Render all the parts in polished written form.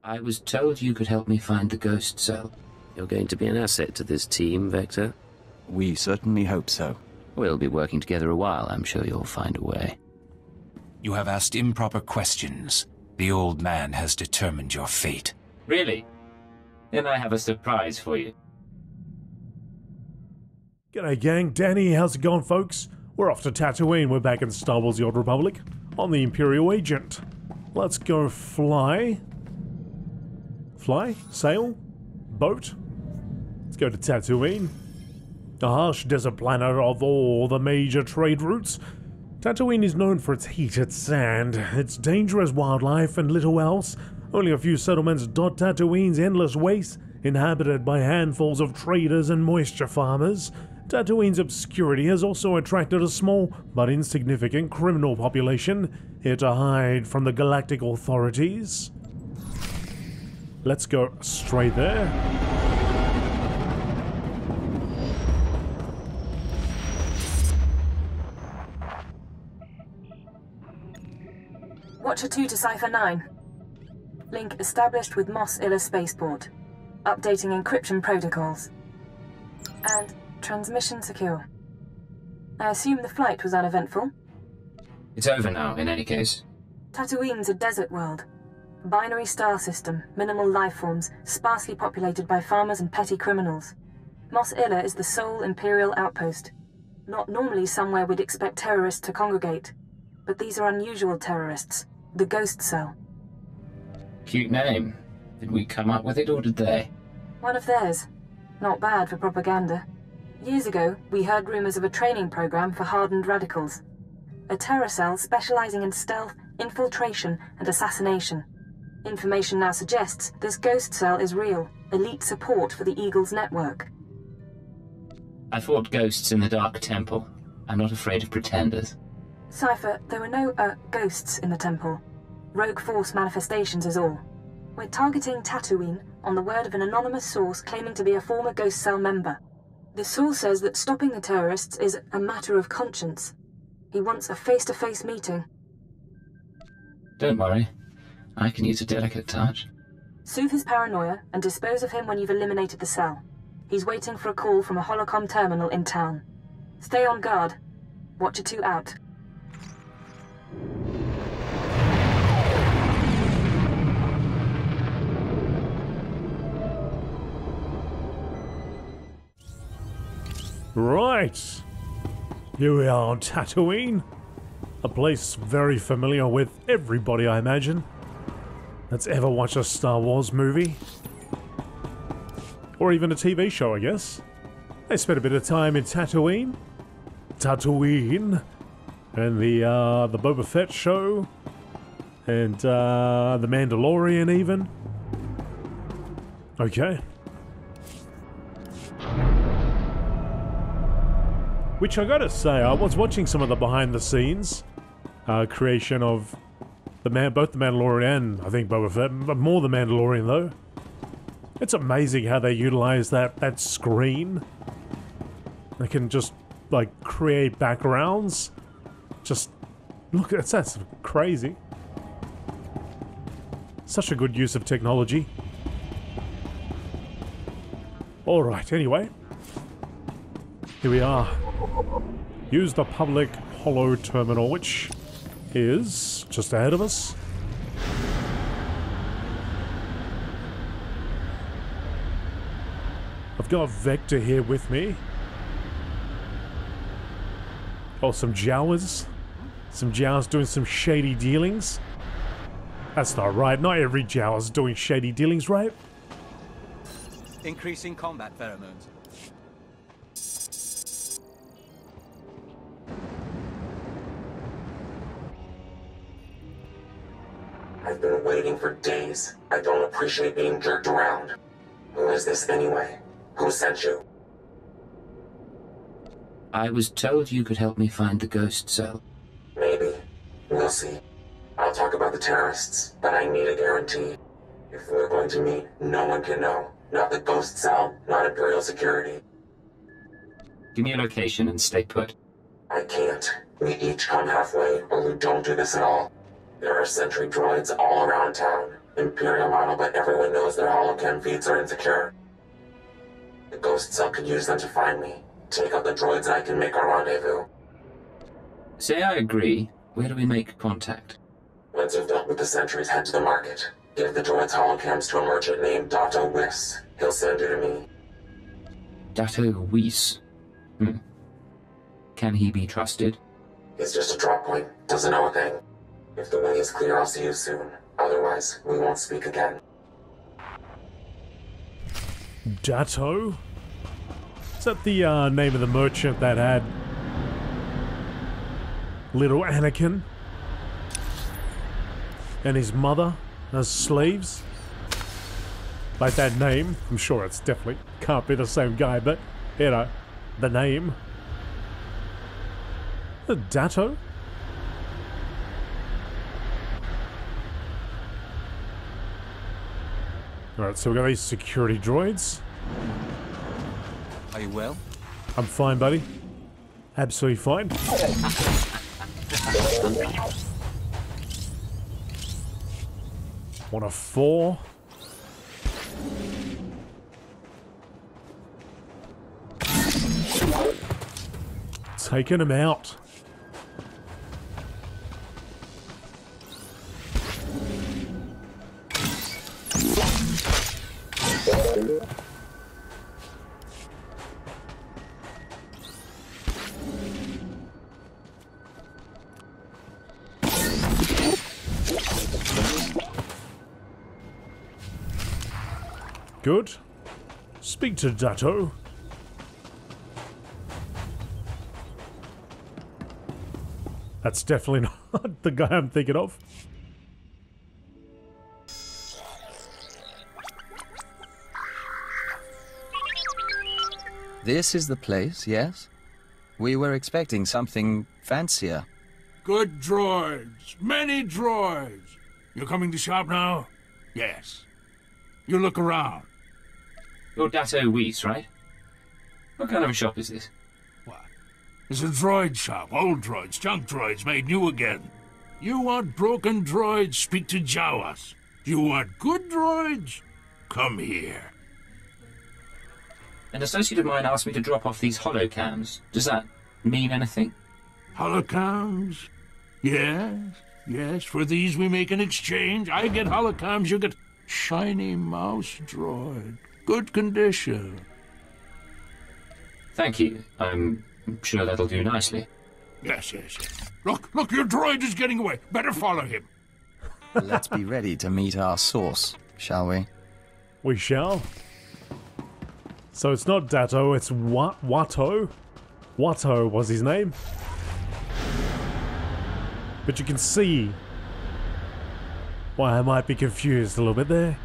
I was told you could help me find the ghost cell. You're going to be an asset to this team, Vector? We certainly hope so. We'll be working together a while. I'm sure you'll find a way. You have asked improper questions. The old man has determined your fate. Really? Then I have a surprise for you. G'day gang, Danny, how's it going folks? We're off to Tatooine, we're back in Star Wars The Old Republic on the Imperial Agent. Let's go fly? Sail? Boat? Let's go to Tatooine. A harsh desert planet of all the major trade routes, Tatooine is known for its heated sand, its dangerous wildlife and little else. Only a few settlements dot Tatooine's endless wastes, inhabited by handfuls of traders and moisture farmers. Tatooine's obscurity has also attracted a small but insignificant criminal population, here to hide from the galactic authorities. Let's go straight there. Watcher 2 to Cipher 9. Link established with Mos Illa Spaceport. Updating encryption protocols. And transmission secure. I assume the flight was uneventful? It's over now, in any case. Tatooine's a desert world. Binary star system, minimal life forms, sparsely populated by farmers and petty criminals. Mos Illa is the sole Imperial outpost. Not normally somewhere we'd expect terrorists to congregate. But these are unusual terrorists. The Ghost Cell. Cute name. Did we come up with it, or did they? One of theirs. Not bad for propaganda. Years ago, we heard rumors of a training program for hardened radicals. A terror cell specializing in stealth, infiltration, and assassination. Information now suggests this Ghost Cell is real, elite support for the Eagles network. I fought ghosts in the Dark Temple. I'm not afraid of pretenders. Cipher, there were no, ghosts in the temple. Rogue Force manifestations is all. We're targeting Tatooine on the word of an anonymous source claiming to be a former Ghost Cell member. The source says that stopping the terrorists is a matter of conscience. He wants a face-to-face meeting. Don't worry. I can use a delicate touch. Soothe his paranoia and dispose of him when you've eliminated the cell. He's waiting for a call from a holocom terminal in town. Stay on guard. Watcher 2 out. Right, here we are on Tatooine, a place very familiar with everybody, I imagine, that's ever watched a Star Wars movie, or even a TV show, I guess. They spent a bit of time in Tatooine, and the Boba Fett show, and the Mandalorian even. Okay. Which I gotta say, I was watching some of the behind-the-scenes creation of both the Mandalorian and I think Boba Fett, but more the Mandalorian though. It's amazing how they utilize that screen. They can just like create backgrounds. Just look, that's crazy. Such a good use of technology. All right, anyway, here we are. Use the public holo terminal, which is just ahead of us. I've got Vector here with me. Oh, some Jawas. Some Jawas doing some shady dealings. That's not right. Not every Jawa's doing shady dealings, right? Increasing combat pheromones. I've been waiting for days. I don't appreciate being jerked around. Who is this anyway? Who sent you? I was told you could help me find the ghost cell. Maybe. We'll see. I'll talk about the terrorists, but I need a guarantee. If we're going to meet, no one can know. Not the ghost cell, not Imperial security. Give me a location and stay put. I can't. We each come halfway, or we don't do this at all. There are sentry droids all around town. Imperial model, but everyone knows their holocam feeds are insecure. The ghost cell could use them to find me. Take out the droids and I can make our rendezvous. Say I agree. Where do we make contact? Once you've dealt with the sentries, head to the market. Give the droids holocams to a merchant named Dato Whis. He'll send you to me. Dato Whis. Can he be trusted? He's just a drop point. Doesn't know a thing. If the way is clear, I'll see you soon. Otherwise, we won't speak again. Dato? Is that the name of the merchant that had little Anakin and his mother as slaves? Like that name, I'm sure it's definitely can't be the same guy, but you know, the name. The Dato? Alright, so we got these security droids. Are you well? I'm fine, buddy. Absolutely fine. Want a 4? Taking him out. Good. Speak to Dato. That's definitely not the guy I'm thinking of. This is the place, yes? We were expecting something fancier. Good droids. Many droids. You're coming to shop now? Yes. You look around. You're Dato Whis, right? What kind of a shop is this? What? It's a droid shop. Old droids, junk droids made new again. You want broken droids? Speak to Jawas. You want good droids? Come here. An associate of mine asked me to drop off these holocams. Does that mean anything? Holocams? Yes, yes. For these we make an exchange. I get holocams, you get shiny mouse droid. Good condition. Thank you. I'm sure that'll do nicely. Yes, yes, yes. Look, your droid is getting away. Better follow him. Let's be ready to meet our source, shall we? We shall. So it's not Dato, it's Watto. Watto was his name. But you can see why I might be confused a little bit there.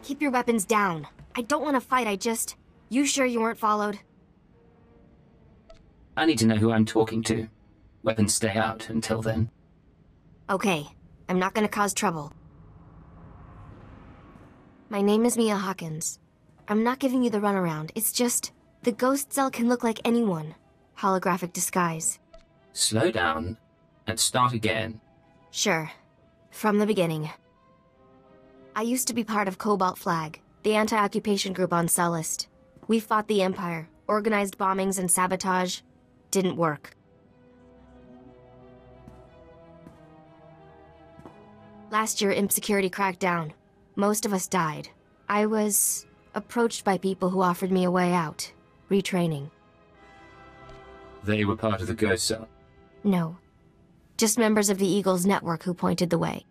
Keep your weapons down. I don't want to fight, You sure you weren't followed? I need to know who I'm talking to. Weapons stay out until then. Okay. I'm not gonna cause trouble. My name is Mia Hawkins. I'm not giving you the runaround. It's just... the ghost cell can look like anyone. Holographic disguise. Slow down and start again. Sure. From the beginning. I used to be part of Cobalt Flag, the anti-occupation group on Sullust. We fought the Empire, organized bombings and sabotage. Didn't work. Last year, Imp Security cracked down. Most of us died. I was approached by people who offered me a way out. Retraining. They were part of the ghost cell? No. Just members of the Eagles network who pointed the way.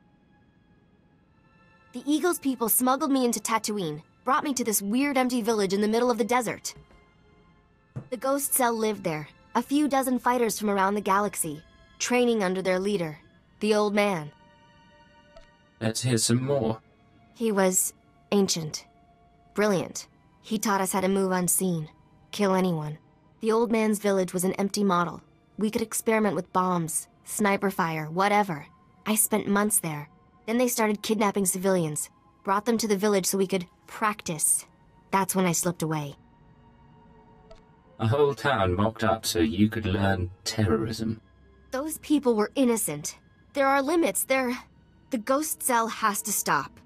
The Eagles people smuggled me into Tatooine, brought me to this weird empty village in the middle of the desert. The ghost cell lived there, a few dozen fighters from around the galaxy, training under their leader, the old man. Let's hear some more. He was ancient. Brilliant. He taught us how to move unseen, kill anyone. The old man's village was an empty model. We could experiment with bombs, sniper fire, whatever. I spent months there. Then they started kidnapping civilians, brought them to the village so we could practice. That's when I slipped away. A whole town mocked up so you could learn terrorism. Those people were innocent. There are limits. The ghost cell has to stop.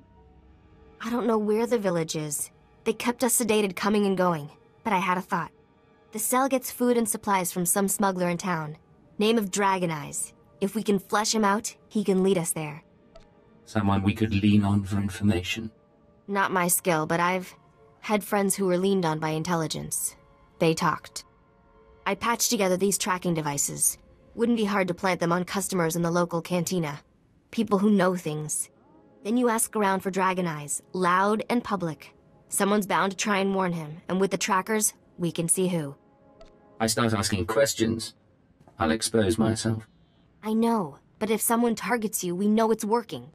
I don't know where the village is. They kept us sedated coming and going, but I had a thought. The cell gets food and supplies from some smuggler in town. Name of Dragon Eyes. If we can flesh him out, he can lead us there. Someone we could lean on for information. Not my skill, but I've had friends who were leaned on by intelligence. They talked. I patched together these tracking devices. Wouldn't be hard to plant them on customers in the local cantina. People who know things. Then you ask around for Dragon Eyes, loud and public. Someone's bound to try and warn him, and with the trackers, we can see who. I start asking questions, I'll expose myself. I know, but if someone targets you, we know it's working.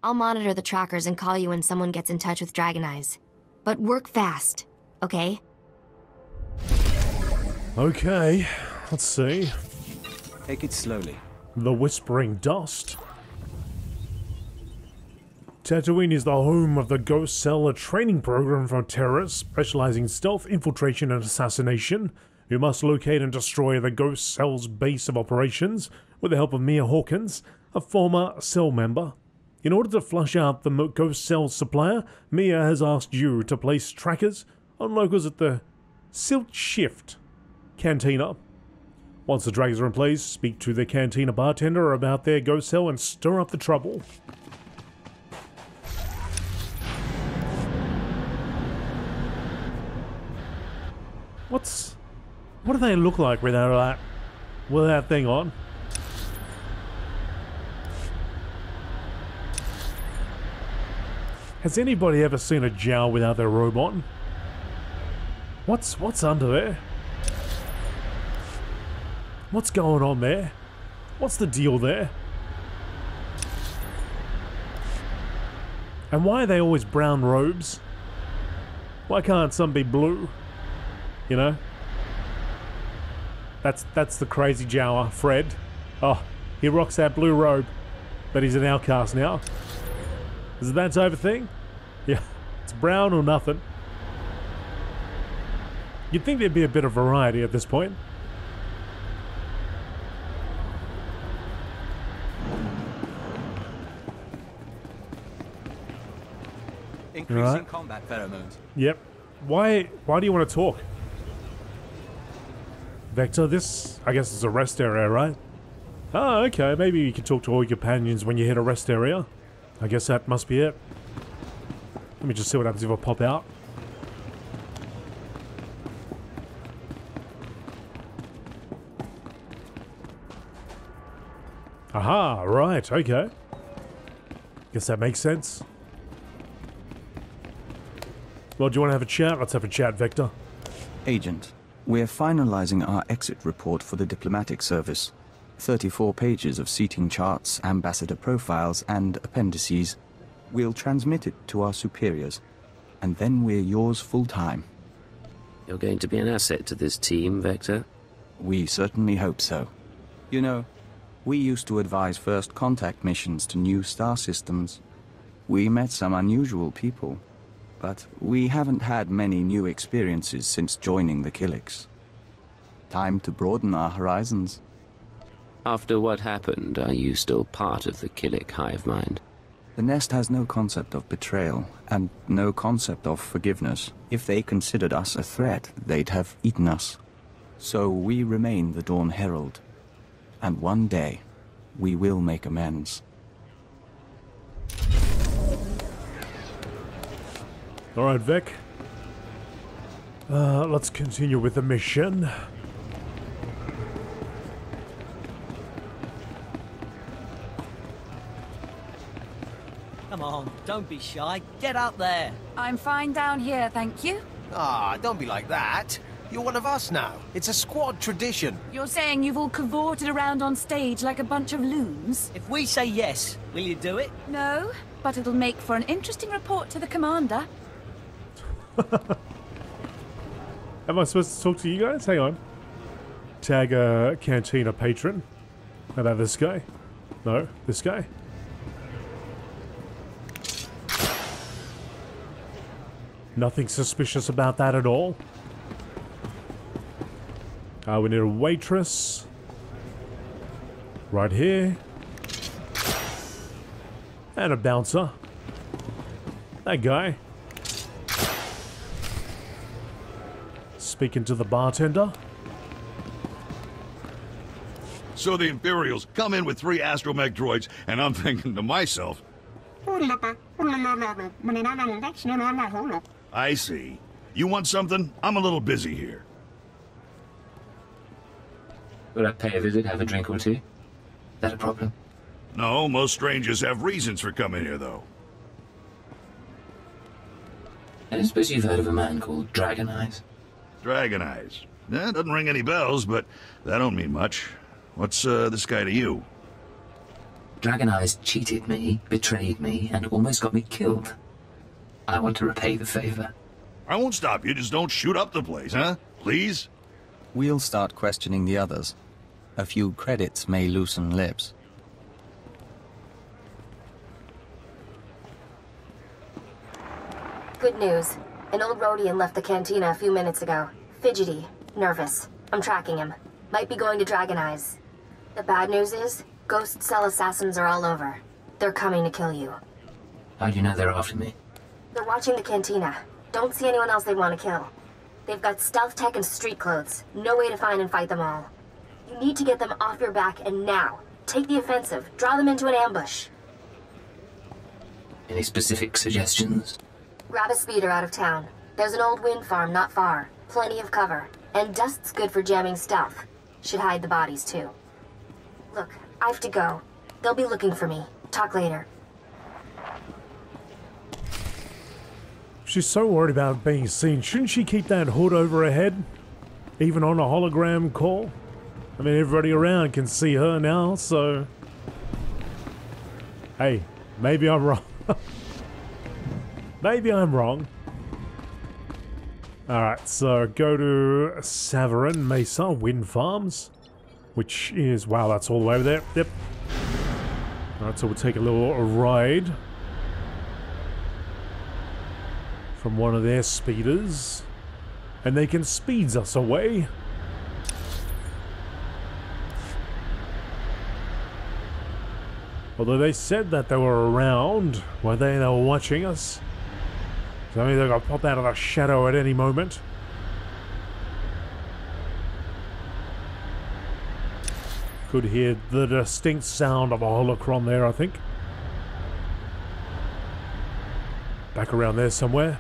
I'll monitor the trackers and call you when someone gets in touch with Dragon Eyes. But work fast, okay? Okay, let's see. Take it slowly. The Whispering Dust. Tatooine is the home of the Ghost Cell, a training program for terrorists specializing in stealth, infiltration, and assassination. You must locate and destroy the Ghost Cell's base of operations with the help of Mia Hawkins, a former cell member. In order to flush out the Ghost Cell supplier, Mia has asked you to place trackers on locals at the Silt Shift Cantina. Once the trackers are in place, speak to the cantina bartender about their Ghost Cell and stir up the trouble. What do they look like without that thing on? Has anybody ever seen a Jawa without their robe on? What's under there? What's going on there? What's the deal there? And why are they always brown robes? Why can't some be blue? You know? That's the crazy Jawa, Fred. Oh, he rocks that blue robe, but he's an outcast now. Is it that type of thing? Yeah, it's brown or nothing. You'd think there'd be a bit of variety at this point. Increasing combat pheromones. Yep. Why do you want to talk? Vector, this, I guess, is a rest area, right? Oh, okay, maybe you can talk to all your companions when you hit a rest area. I guess that must be it. Let me just see what happens if I pop out. Aha, right, okay. Guess that makes sense. Well, do you want to have a chat? Let's have a chat, Vector. Agent, we're finalizing our exit report for the diplomatic service. 34 pages of seating charts, ambassador profiles, and appendices. We'll transmit it to our superiors, and then we're yours full-time. You're going to be an asset to this team, Vector? We certainly hope so. You know, we used to advise first contact missions to new star systems. We met some unusual people, but we haven't had many new experiences since joining the Killiks. Time to broaden our horizons. After what happened, are you still part of the Killik hive mind? The Nest has no concept of betrayal, and no concept of forgiveness. If they considered us a threat, they'd have eaten us. So we remain the Dawn Herald. And one day, we will make amends. Alright, Vic. Let's continue with the mission. Come on, don't be shy. Get up there. I'm fine down here, thank you. Ah, don't be like that. You're one of us now. It's a squad tradition. You're saying you've all cavorted around on stage like a bunch of loons? If we say yes, will you do it? No, but it'll make for an interesting report to the commander. Am I supposed to talk to you guys? Hang on. Tag a Cantina patron. How about this guy? No, this guy. Nothing suspicious about that at all. We need a waitress. Right here. And a bouncer. That guy. Speaking to the bartender. So the Imperials come in with 3 astromech droids, and I'm thinking to myself, I see. You want something? I'm a little busy here. Would I pay a visit, have a drink or two? Is that a problem? No, most strangers have reasons for coming here, though. I don't suppose you've heard of a man called Dragon Eyes? Dragon Eyes. That doesn't ring any bells, but that don't mean much. What's this guy to you? Dragon Eyes cheated me, betrayed me, and almost got me killed. I want to repay the favor. I won't stop you, just don't shoot up the place, huh? Please? We'll start questioning the others. A few credits may loosen lips. Good news. An old Rhodian left the cantina a few minutes ago. Fidgety. Nervous. I'm tracking him. Might be going to Dragon Eyes. The bad news is, Ghost Cell assassins are all over. They're coming to kill you. How do you know they're after me? They're watching the cantina. Don't see anyone else they want to kill. They've got stealth tech and street clothes. No way to find and fight them all. You need to get them off your back, and now. Take the offensive. Draw them into an ambush. Any specific suggestions? Grab a speeder out of town. There's an old wind farm not far. Plenty of cover. And dust's good for jamming stealth. Should hide the bodies, too. Look, I have to go. They'll be looking for me. Talk later. She's so worried about being seen. Shouldn't she keep that hood over her head? Even on a hologram call? I mean, everybody around can see her now, so... Hey, maybe I'm wrong. Maybe I'm wrong. Alright, so go to Savarin Mesa Wind Farms. Which is... Wow, that's all the way over there. Yep. Alright, so we'll take a little ride from one of their speeders. And they can speed us away. Although they said that they were around, were they? They were watching us. So I mean, they're gonna pop out of the shadow at any moment. Could hear the distinct sound of a holocron there, I think. Back around there somewhere.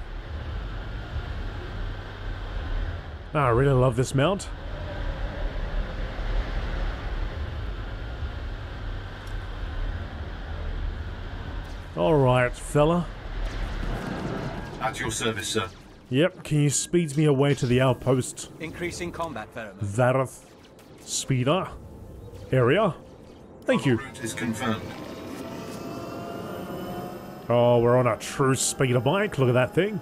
I really love this mount. Alright, fella. At your service, sir. Yep, can you speed me away to the outpost? Increasing combat pheromone. Vareth speeder area. Thank you. Route is confirmed. Oh, we're on a true speeder bike. Look at that thing.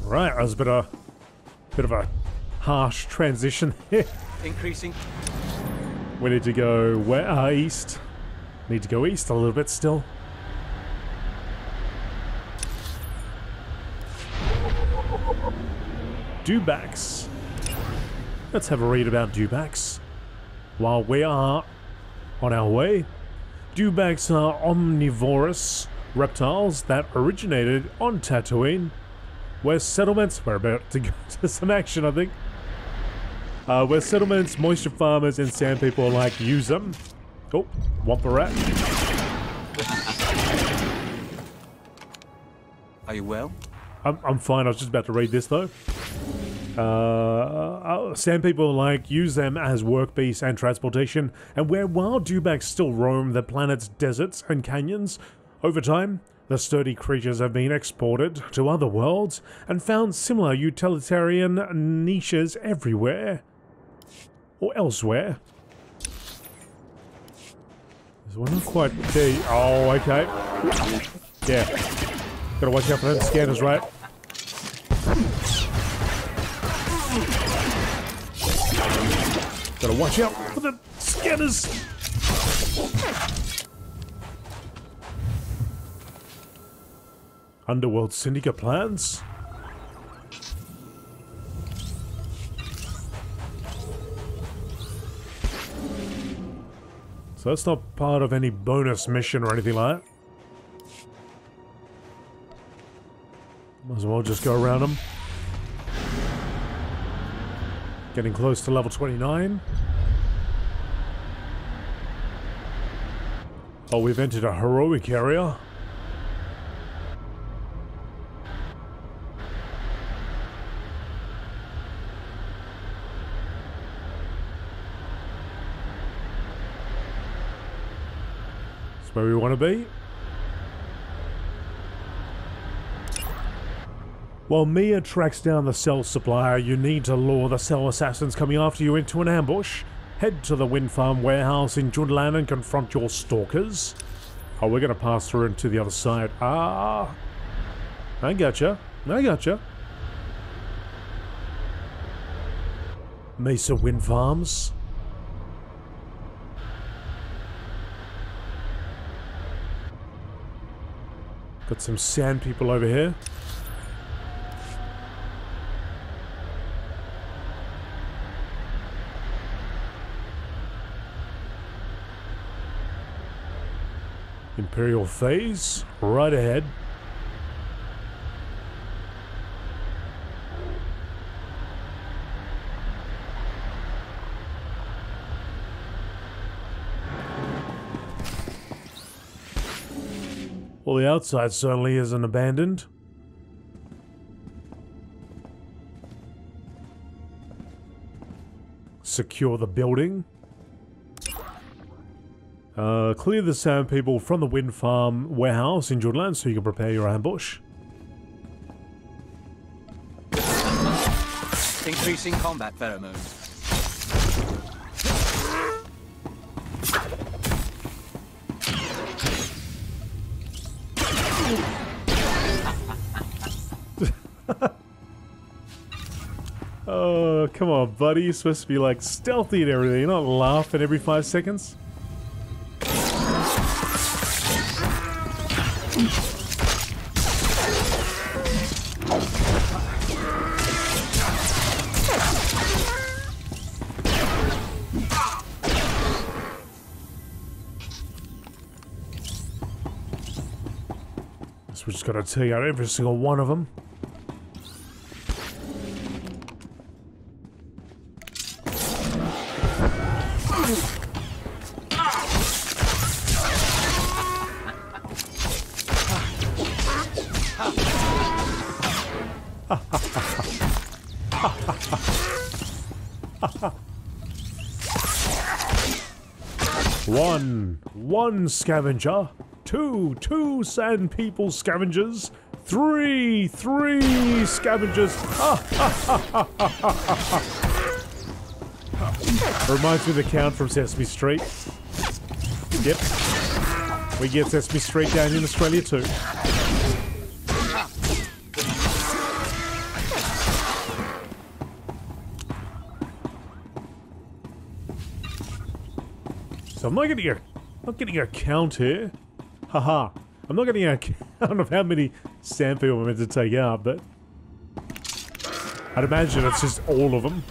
Right, that was a bit of a harsh transition there. Increasing. We need to go where? East. Need to go east a little bit still. Dewbacks. Let's have a read about dewbacks. While we are on our way, dewbacks are omnivorous reptiles that originated on Tatooine, where settlements... We're about to go to some action, I think. Where settlements, moisture farmers, and sand people alike use them. Oh, Wampa Rat. Are you well? I'm fine. I was just about to read this though. Sand people alike use them as work beasts and transportation, and where wild dewbacks still roam the planet's deserts and canyons, over time, the sturdy creatures have been exported to other worlds and found similar utilitarian niches everywhere. Or elsewhere. There's one not quite there. Oh, okay. Yeah. Gotta watch out for those scanners, right? Gotta watch out for the scanners! Underworld Syndicate plans? So that's not part of any bonus mission or anything like that. Might as well just go around them. Getting close to level 29. Oh, we've entered a heroic area. That's where we want to be. While Mia tracks down the cell supplier, you need to lure the cell assassins coming after you into an ambush. Head to the wind farm warehouse in Junlan and confront your stalkers. Oh, we're going to pass through into the other side. Ah, I gotcha. I gotcha. Mesa Wind Farms. Got some sand people over here. Imperial phase, right ahead. Well, the outside certainly isn't abandoned. Secure the building. Clear the sand people from the wind farm warehouse in Junlan so you can prepare your ambush. Increasing combat pheromones. Oh, come on, buddy. You're supposed to be like stealthy and everything. You're not laughing every 5 seconds. So we're just gonna take out every single one of them. One scavenger, two sand people scavengers, three scavengers. Reminds me of the count from Sesame Street. Yep, we get Sesame Street down in Australia too. So I'm not getting a count here. Haha. I'm not getting a count of how many sand people I'm meant to take out, but I'd imagine it's just all of them.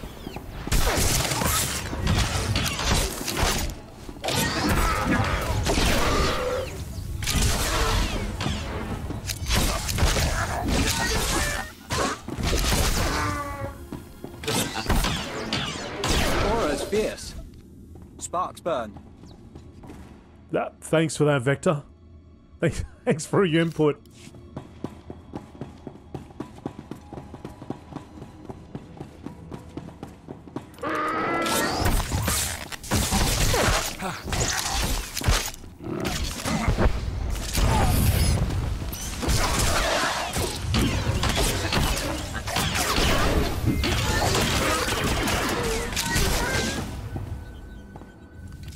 Aura's fierce. Sparks burn. Thanks for that, Vector. Thanks for your input.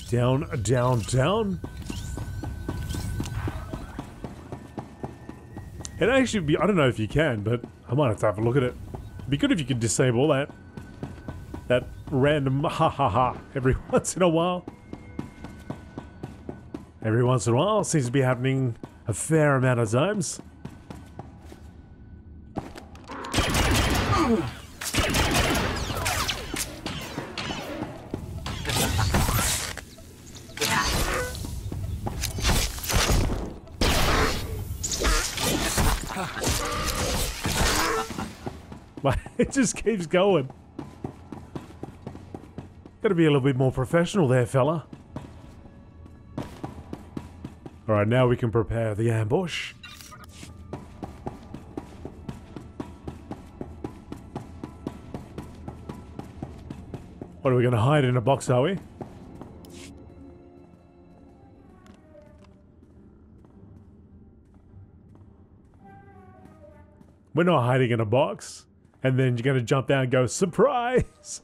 Down, down, down. It'd actually be, I don't know if you can, but I might have to have a look at it. It'd be good if you could disable that random ha ha ha every once in a while. Every once in a while, seems to be happening a fair amount of times. It just keeps going. Gotta be a little bit more professional there, fella. Alright, now we can prepare the ambush. What, are we gonna hide in a box, are we? We're not hiding in a box. And then you're gonna jump out and go, surprise!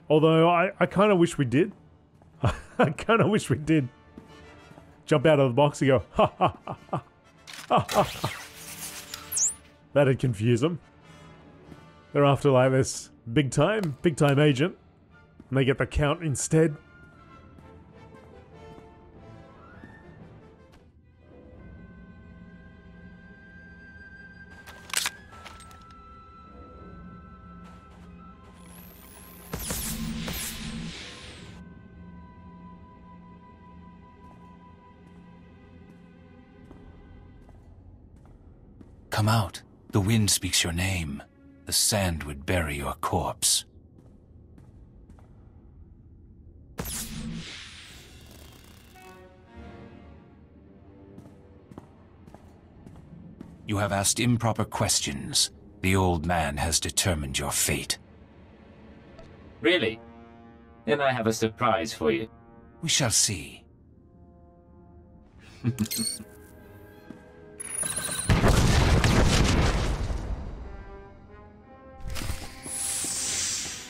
Although, I kind of wish we did. I kind of wish we did. Jump out of the box and go, ha ha ha ha. Ha ha ha. That'd confuse them. They're after like this big time agent. And they get the count instead. Come out. The wind speaks your name. The sand would bury your corpse. You have asked improper questions. The old man has determined your fate. Really? Then I have a surprise for you. We shall see.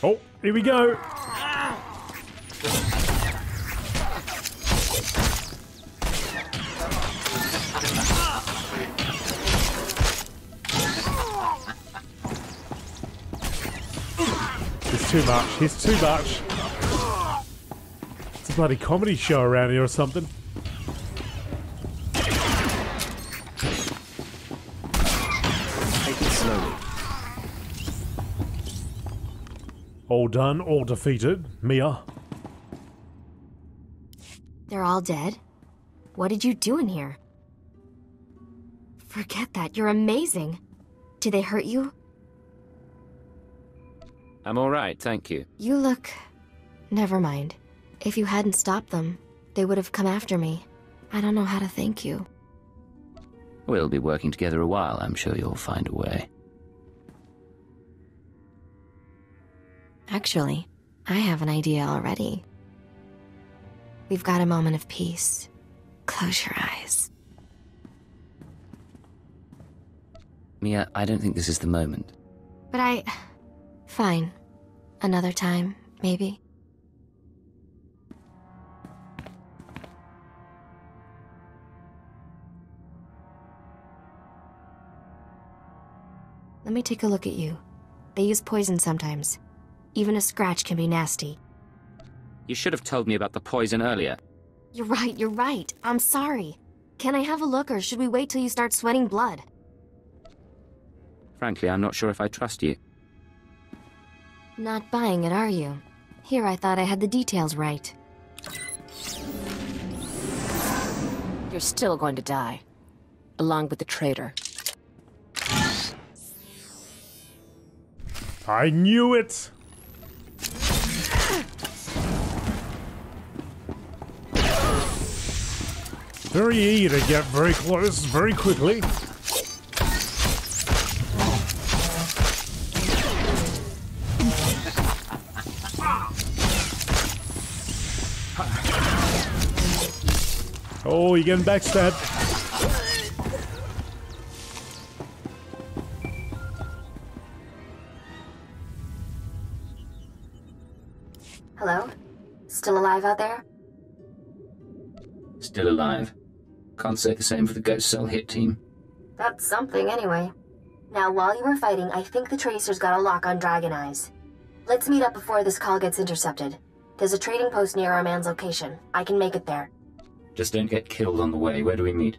Oh, here we go. It's too much. He's too much. It's a bloody comedy show around here or something. Take it slowly. All done, all defeated. Mia. They're all dead? What did you do in here? Forget that, you're amazing. Did they hurt you? I'm alright, thank you. You look... Never mind. If you hadn't stopped them, they would have come after me. I don't know how to thank you. We'll be working together a while, I'm sure you'll find a way. Actually, I have an idea already. We've got a moment of peace. Close your eyes. Mia, I don't think this is the moment. But Fine. Another time, maybe. Let me take a look at you. They use poison sometimes. Even a scratch can be nasty. You should have told me about the poison earlier. You're right. I'm sorry. Can I have a look, or should we wait till you start sweating blood? Frankly, I'm not sure if I trust you. Not buying it, are you? Here, I thought I had the details right. You're still going to die. Along with the traitor. I knew it! Very easy to get very close very quickly. Oh, you're getting backstabbed. Hello? Still alive out there? Still alive. Can't say the same for the Ghost Cell hit team. That's something, anyway. Now, while you were fighting, I think the Tracers got a lock on Dragon Eyes. Let's meet up before this call gets intercepted. There's a trading post near our man's location. I can make it there. Just don't get killed on the way. Where do we meet?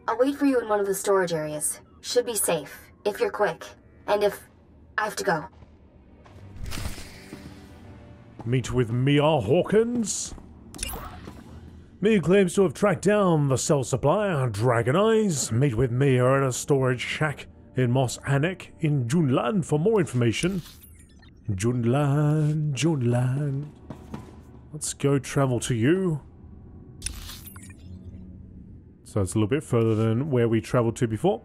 I'll wait for you in one of the storage areas. Should be safe, if you're quick. And if I have to go. Meet with Mia Hawkins. Mia claims to have tracked down the cell supplier, Dragon Eyes. Meet with Mia at a storage shack in Mos Anek in Junlan for more information. Junlan. Let's go travel to you. So it's a little bit further than where we traveled to before.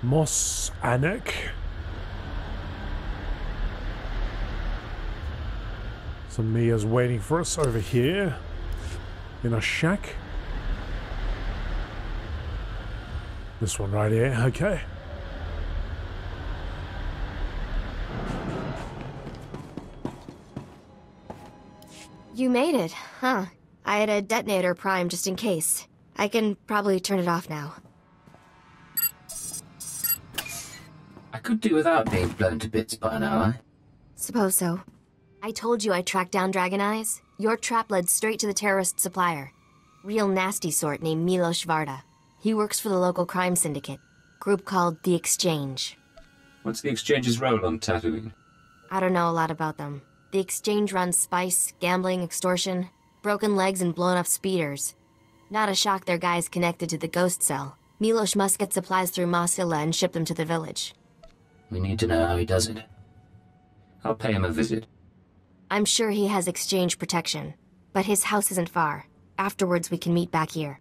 Mos Anek. So Mia's waiting for us over here in a shack. This one right here, okay. You made it, huh? I had a detonator primed just in case. I can probably turn it off now. I could do without being blown to bits by an ally. Suppose so. I told you I tracked down Dragon Eyes. Your trap led straight to the terrorist supplier. Real nasty sort named Milos Varda. He works for the local crime syndicate. Group called The Exchange. What's the Exchange's role on Tatooine? I don't know a lot about them. The Exchange runs spice, gambling, extortion, broken legs, and blown up speeders. Not a shock their guys connected to the ghost cell. Milos must get supplies through Mosilla and ship them to the village. We need to know how he does it. I'll pay him a visit. I'm sure he has Exchange protection, but his house isn't far. Afterwards, we can meet back here.